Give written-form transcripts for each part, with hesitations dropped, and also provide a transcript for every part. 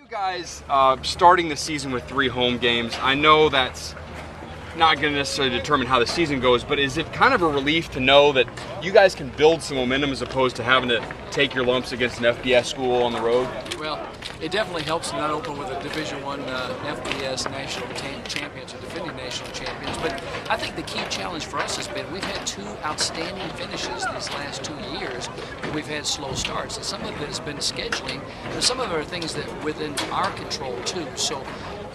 You guys starting the season with 3 home games, I know that's not going to necessarily determine how the season goes, but is it kind of a relief to know that you guys can build some momentum as opposed to having to take your lumps against an FBS school on the road? Well, it definitely helps to not open with a Division I FBS national champions or defending national champions. But I think the key challenge for us has been we've had 2 outstanding finishes these last 2 years, but we've had slow starts. And some of it has been scheduling, and some of it are things that within our control too. So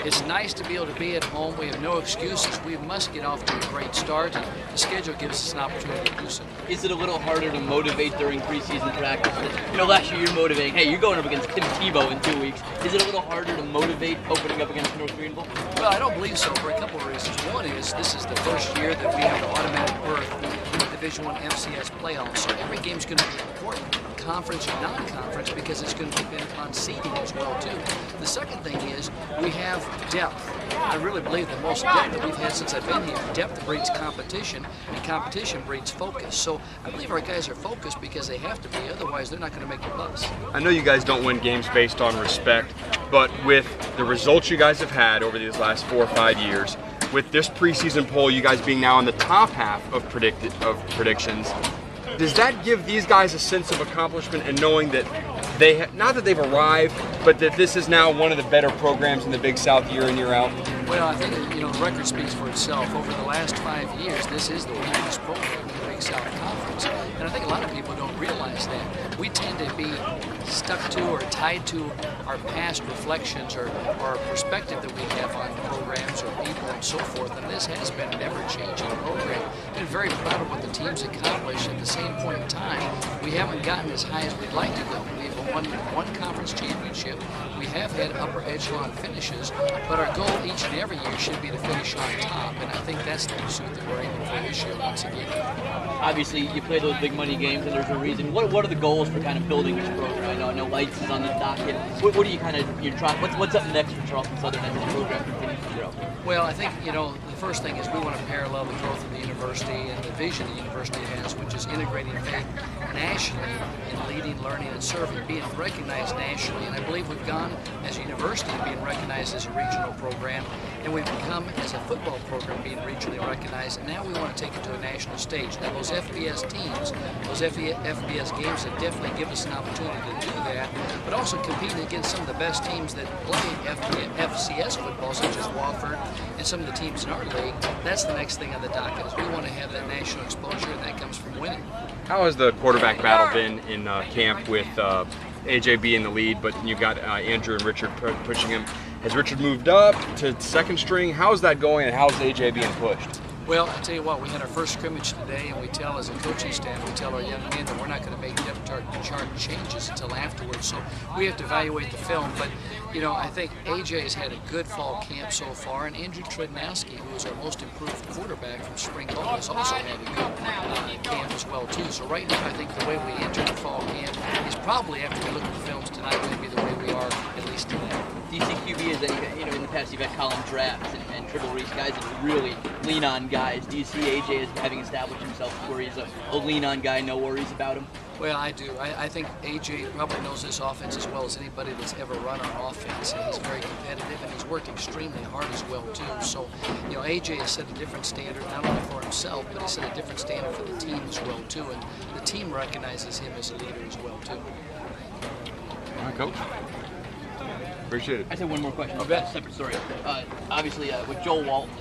it's nice to be able to be at home. We have no excuses. We must get off to a great start, and the schedule gives us an opportunity to do so. Is it a little harder to motivate during preseason practice? You know, last year you're motivating, hey, you're going up against Tim Tebow in 2 weeks. Is it a little harder to motivate opening up against North Greenville? Well, I don't believe so for a couple of reasons. One is this is the first year that we have an automatic berth in the Division I FCS playoffs, so every game's going to be important, conference or non-conference, because it's going to depend upon seeding as well too. The second thing is we have depth. I really believe the most depth that we've had since I've been here. Depth breeds competition, and competition breeds focus. So I believe our guys are focused because they have to be, otherwise they're not going to make the bus. I know you guys don't win games based on respect, but with the results you guys have had over these last 4 or 5 years, with this preseason poll, you guys being now in the top half of predictions, does that give these guys a sense of accomplishment and knowing that they not that they've arrived, but that this is now one of the better programs in the Big South year in, year out? Well, I think the record speaks for itself. Over the last 5 years, this is the weakest program in the Big South Conference, and I think a lot of people don't realize that. We tend to be stuck to or tied to our past reflections or our perspective that we have on programs or people and so forth, and this has been an ever-changing program. Been very proud of what the team's accomplished. At the same point in time, we haven't gotten as high as we'd like to go. We've won 1 conference championship. We have had upper echelon finishes, but our goal each and every year should be to finish on top, and I think that's the pursuit that we're aiming for this year once again. Obviously, you play those big money games, and there's a reason. What are the goals for kind of building this program? I know Lights is on the docket. What are you kind of what's up next for Charleston Southern as this program continues to grow? Well, I think the first thing is we want to parallel the growth of the university and the vision the university has, which is integrating faith nationally in leading, learning, and serving, being recognized nationally. And I believe we've gone as a university being recognized as a regional program, and we've become as a football program being regionally recognized. And now we want to take it to a national stage. Now those FBS teams, those FBS games that definitely give us an opportunity to do that, but also competing against some of the best teams that play FCS football, such as Wofford and some of the teams in our league. That's the next thing on the docket, is we want to have that national exposure, and that comes from winning. How has the quarterback battle been in camp with AJ being the lead, but you've got Andrew and Richard pushing him? Has Richard moved up to second string? How's that going, and how's AJ being pushed? Well, I'll tell you what, we had our first scrimmage today, and we tell, as a coaching staff, we tell our young men that we're not going to make depth chart changes until afterwards. So we have to evaluate the film. But, I think AJ has had a good fall camp so far, and Andrew Trednowski, who is our most improved quarterback from spring ball, has also had a good camp as well, too. So right now, I think the way we enter the fall camp is probably, after we look at the films tonight, going to be the way we are, at least today. DCQB is in the past you've had column drafts and triple reach guys that really lean on guys. Do you see AJ as having established himself where he's a lean on guy, no worries about him? Well, I do. I think AJ probably knows this offense as well as anybody that's ever run on offense. He's very competitive, and he's worked extremely hard as well too. So, AJ has set a different standard not only for himself, but he set a different standard for the team as well too. And the team recognizes him as a leader as well too. All right, Coach. Appreciate it. I just have one more question. Separate story. Obviously, with Joel Walton,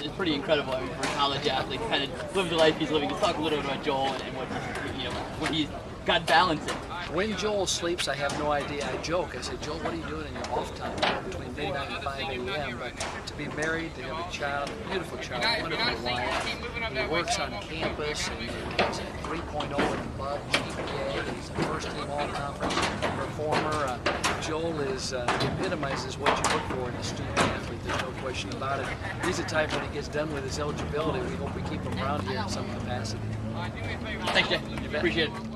it's pretty incredible. I mean, for a college athlete, kind of live the life he's living. Let's talk a little bit about Joel and what he's got balance in. When Joel sleeps, I have no idea. I joke. I say, Joel, what are you doing in your off time between midnight and 5 a.m.? But to be married, to have a child, a beautiful child, wonderful wife. He works on campus, and he's a 3.0 in the bud, GPA. He's a first-team all-conference performer. Joel epitomizes what you look for in a student athlete. There's no question about it. He's the type when he gets done with his eligibility, we hope we keep him around here in some capacity. Thanks, Jay. Appreciate it.